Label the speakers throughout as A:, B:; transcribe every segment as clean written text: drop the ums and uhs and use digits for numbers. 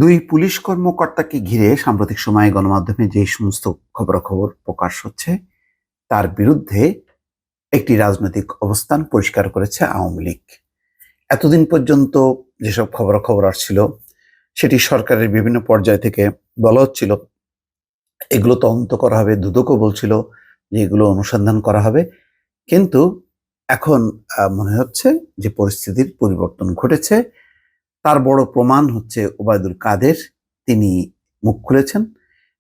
A: দুই পুলিশ কর্মকর্তাকে ঘিরে সাম্প্রতিক সময়ে গণমাধ্যমে যে সমস্ত খবরাখবর প্রকাশ হচ্ছে তার বিরুদ্ধে একটি রাজনৈতিক অবস্থান পরিষ্কার করেছে আওয়ামী লীগ। এতদিন পর্যন্ত যেসব খবরাখবর আসছিল সেটি সরকারের বিভিন্ন পর্যায় থেকে বলা হচ্ছিল এগুলো তদন্ত করা হবে, দুদকও বলছিল যে এগুলো অনুসন্ধান করা হবে। কিন্তু এখন মনে হচ্ছে যে পরিস্থিতির পরিবর্তন ঘটেছে। তার বড় প্রমাণ হচ্ছে ওবায়দুল কাদের। তিনি মুখ খুলেছেন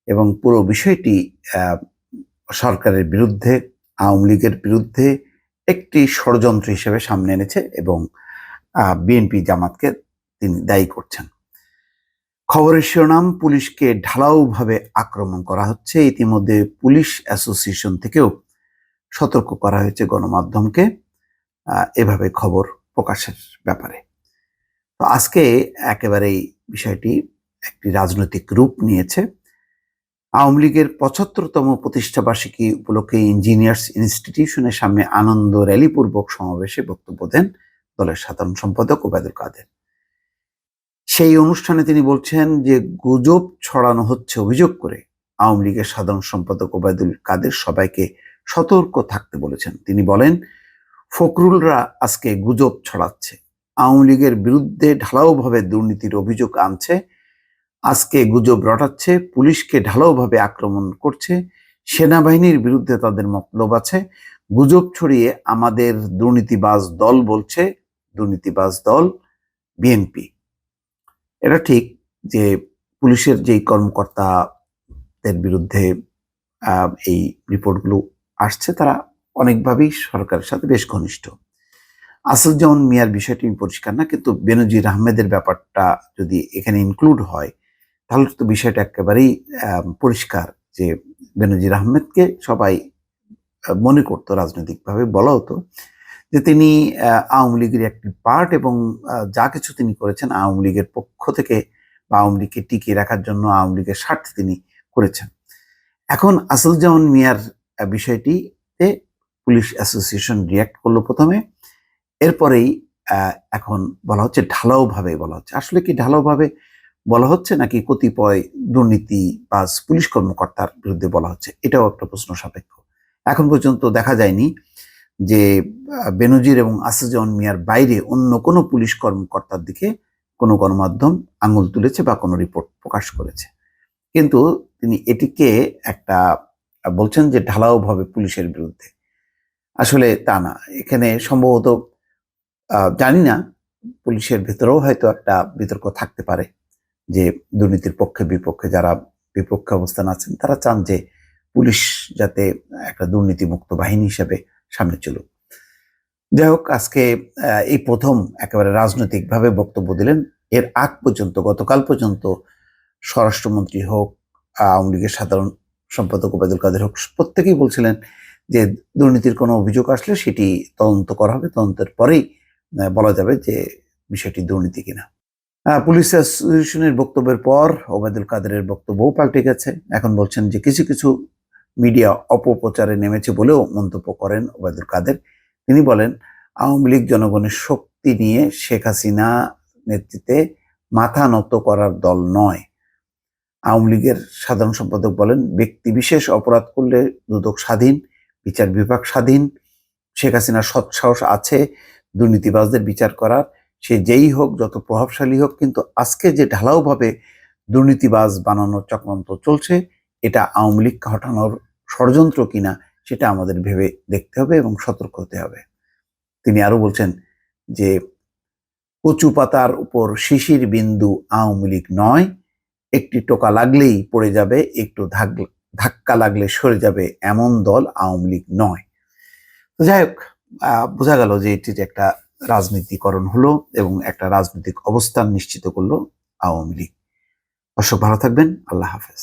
A: এবং পুরো বিষয়টি সরকারের বিরুদ্ধে, আওয়ামী লীগের বিরুদ্ধে একটি ষড়যন্ত্র হিসেবে সামনে এনেছে এবং বিএনপি জামাতকে তিনি দায়ী করছেন। খবরের শিরোনাম, পুলিশকে ঢালাওভাবে আক্রমণ করা হচ্ছে। ইতিমধ্যে পুলিশ অ্যাসোসিয়েশন থেকেও সতর্ক করা হয়েছে গণমাধ্যমকে এভাবে খবর প্রকাশের ব্যাপারে। তো আজকে একেবারেই বিষয়টি একটি রাজনৈতিক রূপ নিয়েছে। আওয়ামী লীগের ৭৫তম প্রতিষ্ঠাবার্ষিকী উপলক্ষে ইঞ্জিনিয়ার্স ইনস্টিটিউশনের সামনে আনন্দ র্যালিপূর্বক সমাবেশে বক্তব্য দেন দলের সাধারণ সম্পাদক ওবায়দুল কাদের। সেই অনুষ্ঠানে তিনি বলছেন যে গুজব ছড়ানো হচ্ছে অভিযোগ করে আওয়ামী লীগের সাধারণ সম্পাদক ওবায়দুল কাদের সবাইকে সতর্ক থাকতে বলেছেন। তিনি বলেন, ফখরুলরা আজকে গুজব ছড়াচ্ছে, আওয়ামী লীগের বিরুদ্ধে ঢালাওভাবে দুর্নীতির অভিযোগ আনছে, আজকে গুজব রটাচ্ছে, পুলিশকে ঢালাওভাবে আক্রমণ করছে, সেনাবাহিনীর বিরুদ্ধে তাদের মতলব আছে, গুজব ছড়িয়ে আমাদের দুর্নীতিবাজ দল বলছে, দুর্নীতিবাজ দল বিএনপি। এটা ঠিক যে পুলিশের যেই কর্মকর্তাদের বিরুদ্ধে এই রিপোর্টগুলো আসছে তারা অনেকভাবেই সরকারের সাথে বেশ ঘনিষ্ঠ। আসাদুজ্জামান মিয়ার বিষয়টি পরিষ্কার না, কিন্তু বেনজির আহমেদের ব্যাপারটা যদি এখানে ইনক্লুড হয় তাহলে তো বিষয়টা একেবারেই পরিষ্কার যে বেনজির আহমেদকে সবাই মনে করতো, রাজনৈতিকভাবে বলা হতো যে তিনি আওয়ামী লীগের একটি পার্ট এবং যা কিছু তিনি করেছেন আওয়ামী লীগের পক্ষ থেকে বা আওয়ামী লীগকে টিকিয়ে রাখার জন্য আওয়ামী লীগের স্বার্থে তিনি করেছেন। এখন আসাদুজ্জামান মিয়ার বিষয়টিতে পুলিশ অ্যাসোসিয়েশন রিয়াক্ট করলো প্রথমে, এরপরেই এখন বলা হচ্ছে ঢালাওভাবে বলা হচ্ছে। আসলে কি ঢালাওভাবে বলা হচ্ছে নাকি কতিপয় দুর্নীতি বা পুলিশ কর্মকর্তার বিরুদ্ধে বলা হচ্ছে, এটাও একটা প্রশ্ন সাপেক্ষ। এখন পর্যন্ত দেখা যায়নি যে বেনজির এবং আসাদুজ্জামান মিয়ার বাইরে অন্য কোনো পুলিশ কর্মকর্তার দিকে কোনো গণমাধ্যম আঙুল তুলেছে বা কোনো রিপোর্ট প্রকাশ করেছে। কিন্তু তিনি এটিকে একটা বলছেন যে ঢালাওভাবে পুলিশের বিরুদ্ধে। আসলে তা না, এখানে সম্ভবত জানি না, পুলিশের ভেতরেও হয়তো একটা বিতর্ক থাকতে পারে যে দুর্নীতির পক্ষে বিপক্ষে যারা বিপক্ষে অবস্থান আছেন তারা চান যে পুলিশ যাতে একটা দুর্নীতিমুক্ত বাহিনী হিসেবে সামনে চলুক। যাই হোক, আজকে এই প্রথম একেবারে রাজনৈতিকভাবে বক্তব্য দিলেন। এর আগ পর্যন্ত, গতকাল পর্যন্ত স্বরাষ্ট্রমন্ত্রী হোক, আওয়ামী লীগের সাধারণ সম্পাদক ওবায়দুল কাদের হোক, প্রত্যেকেই বলছিলেন যে দুর্নীতির কোনো অভিযোগ আসলে সেটি তদন্ত করা হবে, তদন্তের পরেই বলা যাবে যে বিষয়টি দুর্নীতি কিনা। পুলিশ অ্যাসোসিয়েশনের বক্তব্যের পর ওবায়দুল কাদেরের বক্তব্যও পাল্টে গেছে। এখন বলছেন যে কিছু কিছু মিডিয়া অপপ্রচারে নেমেছে বলেও মন্তব্য করেন ওবায়দুল কাদের। তিনি বলেন, আওয়ামী লীগ জনগণের শক্তি নিয়ে শেখ হাসিনা নেতৃত্বে মাথা নত করার দল নয়। আওয়ামী লীগের সাধারণ সম্পাদক বলেন, ব্যক্তি বিশেষ অপরাধ করলে দুদক স্বাধীন, বিচার বিভাগ স্বাধীন, শেখ হাসিনার সৎসাহস আছে দুর্নীতিবাজদের বিচার করার, সে যেই হোক, যত প্রভাবশালী হোক, কিন্তু আজকে যে ঢালাওভাবে দুর্নীতিবাজ বানানোর চক্রান্ত চলছে এটা আওয়ামী লীগকে হটানোর ষড়যন্ত্র কিনা সেটা আমাদের ভেবে দেখতে হবে এবং সতর্ক হতে হবে। তিনি আরো বলছেন যে কচু পাতার উপর শিশির বিন্দু আওয়ামী লীগ নয়, একটি টোকা লাগলেই পড়ে যাবে, একটু ধাক্কা লাগলে সরে যাবে, এমন দল আওয়ামী লীগ নয়। তো যাই হোক, বোঝা গেল যে এটির একটা রাজনীতিকরণ হলো এবং একটা রাজনৈতিক অবস্থান নিশ্চিত করলো আওয়ামী লীগ। দর্শক ভালো থাকবেন, আল্লাহ হাফেজ।